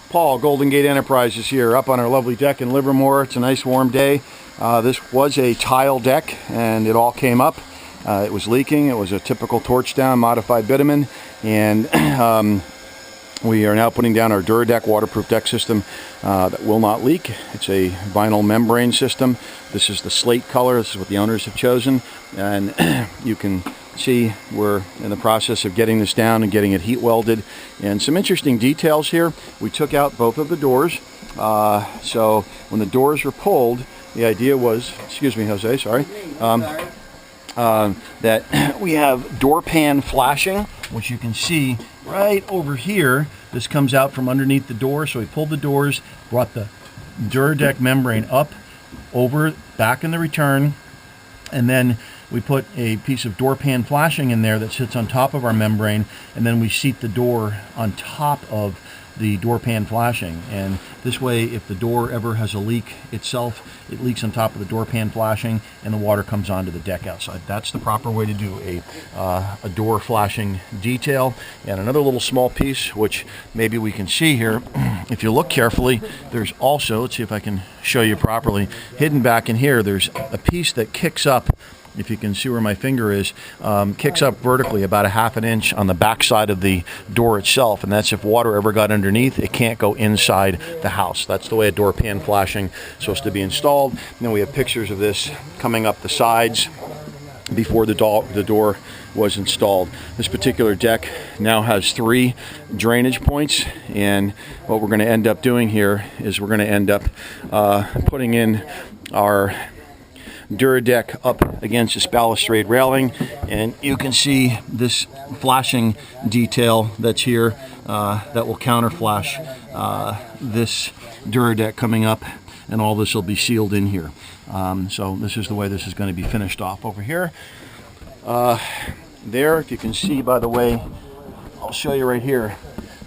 Paul, Golden Gate Enterprises here, up on our lovely deck in Livermore. It's a nice warm day. This was a tile deck, and it all came up. It was leaking. It was a typical torch down modified bitumen, and we are now putting down our Duradek waterproof deck system that will not leak. It's a vinyl membrane system. This is the slate color. This is what the owners have chosen, and you can see we're in the process of getting this down and getting it heat welded. And some interesting details here. We took out both of the doors. So when the doors were pulled, the idea was, excuse me, Jose, sorry, that we have door pan flashing, which you can see right over here. This comes out from underneath the door. So we pulled the doors, brought the Duradek membrane up, over, back in the return, and then we put a piece of door pan flashing in there that sits on top of our membrane, and then we seat the door on top of the door pan flashing. And this way, if the door ever has a leak itself, it leaks on top of the door pan flashing and the water comes onto the deck outside. That's the proper way to do a door flashing detail. And another little small piece, which maybe we can see here, if you look carefully, there's also, let's see if I can show you properly, hidden back in here, there's a piece that kicks up. If you can see where my finger is, kicks up vertically about a ½ inch on the back side of the door itself, and that's if water ever got underneath, it can't go inside the house. That's the way a door pan flashing is supposed to be installed. And then we have pictures of this coming up the sides before the door was installed. This particular deck now has 3 drainage points, and what we're going to end up doing here is we're going to end up putting in our Duradek up against this balustrade railing, and you can see this flashing detail that's here that will counter flash this Duradek coming up, and all this will be sealed in here. So this is the way this is going to be finished off over here. There, if you can see, by the way, I'll show you right here,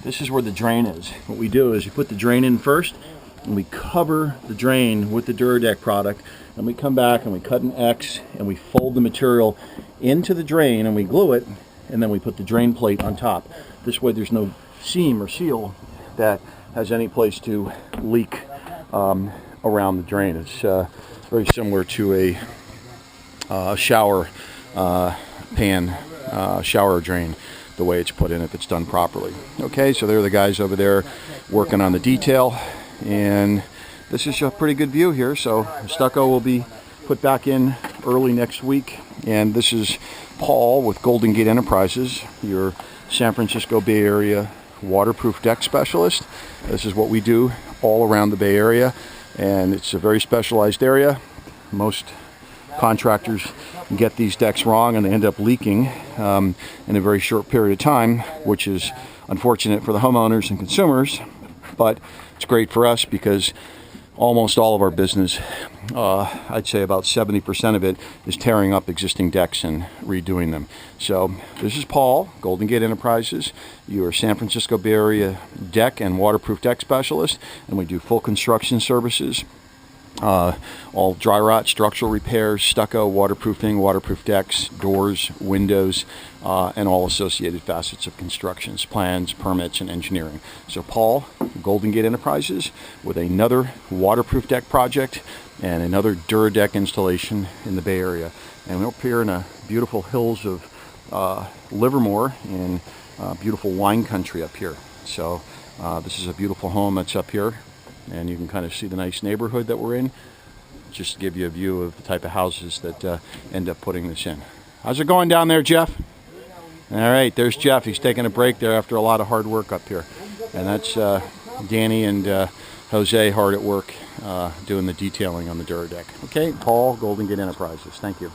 this is where the drain is. What we do is you put the drain in first, and we cover the drain with the Duradek product, and we come back and we cut an X and we fold the material into the drain and we glue it, and then we put the drain plate on top. This way there's no seam or seal that has any place to leak around the drain. It's very similar to a shower pan, shower drain, the way it's put in if it's done properly. Okay, so there are the guys over there working on the detail, and this is a pretty good view here. So stucco will be put back in early next week. And this is Paul with Golden Gate Enterprises, your San Francisco Bay Area waterproof deck specialist. This is what we do all around the Bay Area, and it's a very specialized area. Most contractors get these decks wrong and they end up leaking in a very short period of time, which is unfortunate for the homeowners and consumers, but it's great for us because almost all of our business, I'd say about 70% of it, is tearing up existing decks and redoing them. So this is Paul, Golden Gate Enterprises. You are San Francisco Bay Area deck and waterproof deck specialist, and we do full construction services. All dry rot, structural repairs, stucco, waterproofing, waterproof decks, doors, windows, and all associated facets of constructions, plans, permits, and engineering. So Paul, Golden Gate Enterprises, with another waterproof deck project and another Duradek installation in the Bay Area. And we're up here in the beautiful hills of Livermore, in beautiful wine country up here. So this is a beautiful home that's up here, and you can kind of see the nice neighborhood that we're in, just to give you a view of the type of houses that end up putting this in. How's it going down there, Jeff? All right, there's Jeff. He's taking a break there after a lot of hard work up here. And that's Danny and Jose hard at work doing the detailing on the Duradek. Okay, Paul, Golden Gate Enterprises. Thank you.